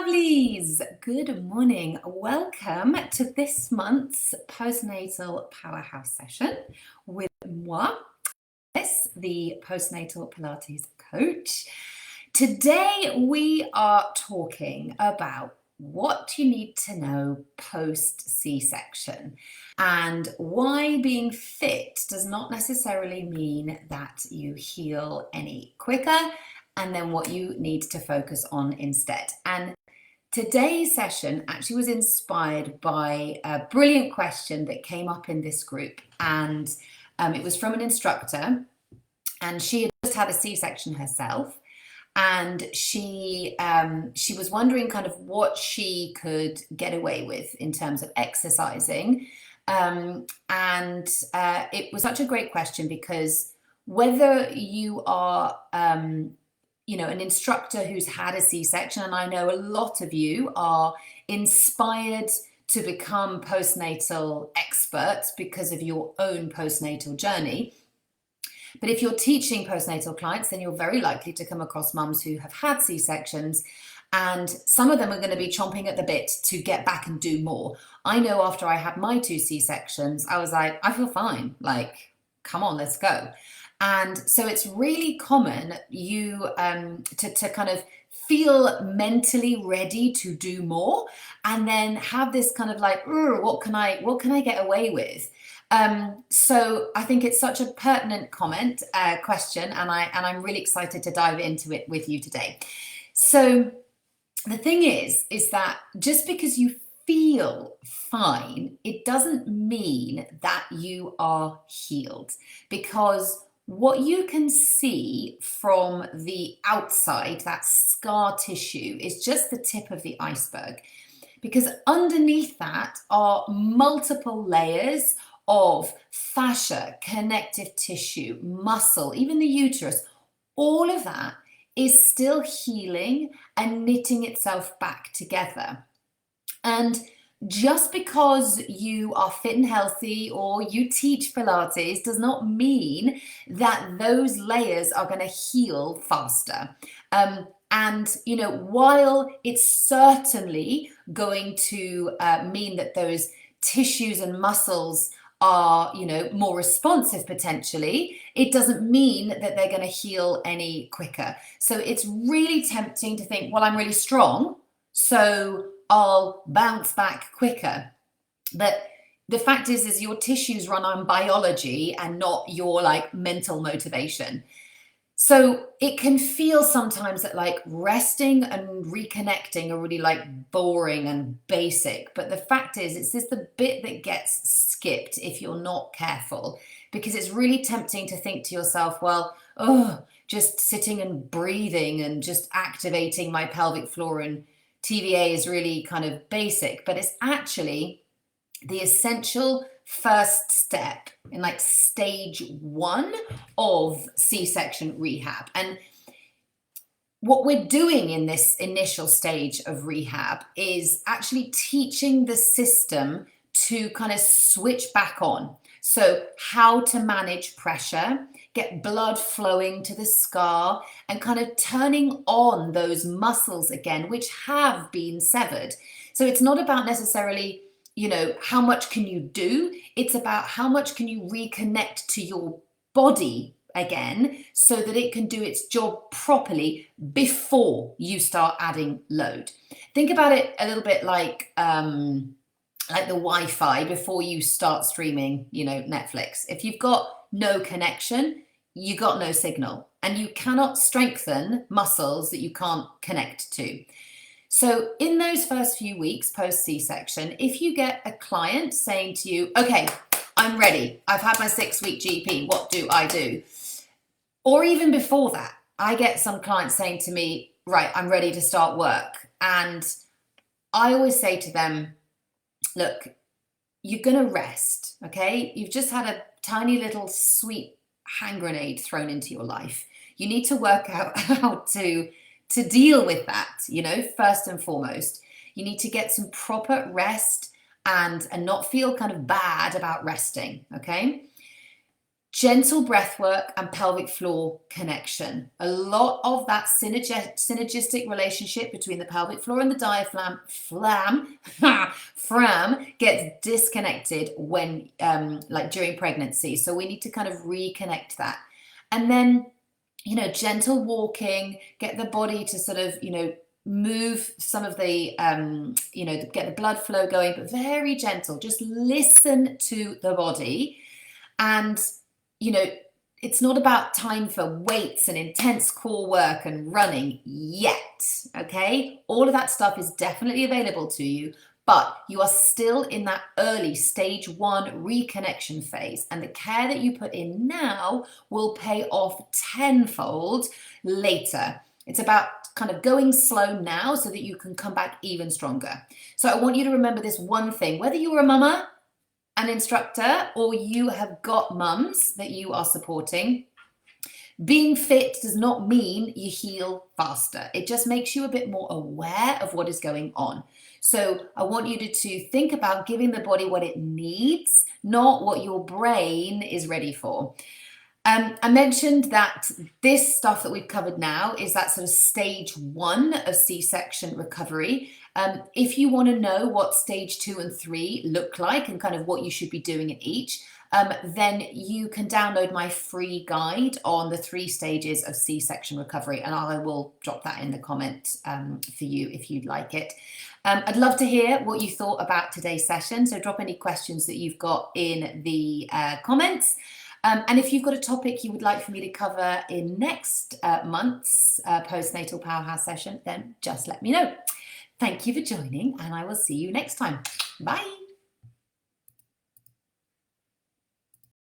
lovelies, good morning. Welcome to this month's postnatal powerhouse session with moi, the postnatal Pilates coach. Today we are talking about what you need to know post C-section and why being fit does not necessarily mean that you heal any quicker, and then what you need to focus on instead. And today's session actually was inspired by a brilliant question that came up in this group, and it was from an instructor, and she had just had a C-section herself, and she was wondering kind of what she could get away with in terms of exercising, and it was such a great question because whether you are an instructor who's had a C-section, and I know a lot of you are inspired to become postnatal experts because of your own postnatal journey. But if you're teaching postnatal clients, then you're very likely to come across mums who have had C-sections, and some of them are going to be chomping at the bit to get back and do more. I know after I had my 2 C-sections, I was like, I feel fine. Like, come on, let's go. And so it's really common to kind of feel mentally ready to do more, and then have this kind of like, what can I get away with? So I think it's such a pertinent question, and I'm really excited to dive into it with you today. So the thing is that just because you feel fine, it doesn't mean that you are healed, because what you can see from the outside, that scar tissue, is just the tip of the iceberg, because underneath that are multiple layers of fascia, connective tissue, muscle, even the uterus. All of that is still healing and knitting itself back together. And just because you are fit and healthy or you teach Pilates does not mean that those layers are going to heal faster. And, while it's certainly going to mean that those tissues and muscles are, more responsive potentially, it doesn't mean that they're going to heal any quicker. So it's really tempting to think, well, I'm really strong, so I'll bounce back quicker. But the fact is your tissues run on biology and not your mental motivation. So it can feel sometimes that resting and reconnecting are really boring and basic. But the fact is, it's just the bit that gets skipped if you're not careful, because it's really tempting to think to yourself, well, just sitting and breathing and just activating my pelvic floor and TVA is really kind of basic, but it's actually the essential first step in stage 1 of C-section rehab. And what we're doing in this initial stage of rehab is actually teaching the system to kind of switch back on. So how to manage pressure, get blood flowing to the scar, and kind of turning on those muscles again, which have been severed. So it's not about necessarily, how much can you do? It's about how much can you reconnect to your body again so that it can do its job properly before you start adding load. Think about it a little bit like the Wi-Fi before you start streaming, Netflix. If you've got no connection, you got no signal, and you cannot strengthen muscles that you can't connect to. So in those first few weeks post C-section, if you get a client saying to you, okay, I'm ready, I've had my 6-week GP, what do I do? Or even before that, I get some clients saying to me, right, I'm ready to start work. And I always say to them, look, you're going to rest, okay? You've just had a tiny little sweet hand grenade thrown into your life. You need to work out how to deal with that, first and foremost. You need to get some proper rest and not feel kind of bad about resting, okay? Gentle breath work and pelvic floor connection. A lot of that synergistic relationship between the pelvic floor and the diaphragm gets disconnected when like during pregnancy. So we need to kind of reconnect that. And then, you know, gentle walking, get the body to sort of, you know, move some of the, you know, get the blood flow going, but very gentle. Just listen to the body. And, you know, it's not about time for weights and intense core work and running yet, okay? All of that stuff is definitely available to you, but you are still in that early stage 1 reconnection phase, and the care that you put in now will pay off tenfold later. It's about kind of going slow now so that you can come back even stronger. So I want you to remember this one thing, whether you're a mama, an instructor, or you have got mums that you are supporting, being fit does not mean you heal faster. It just makes you a bit more aware of what is going on. So I want you to think about giving the body what it needs, not what your brain is ready for. I mentioned that this stuff that we've covered now is that sort of stage 1 of C-section recovery. If you want to know what stage 2 and 3 look like and kind of what you should be doing in each, then you can download my free guide on the 3 stages of C-section recovery, and I will drop that in the comment for you if you'd like it. I'd love to hear what you thought about today's session, so drop any questions that you've got in the comments. And if you've got a topic you would like for me to cover in next month's postnatal powerhouse session, then just let me know. Thank you for joining, and I will see you next time. Bye.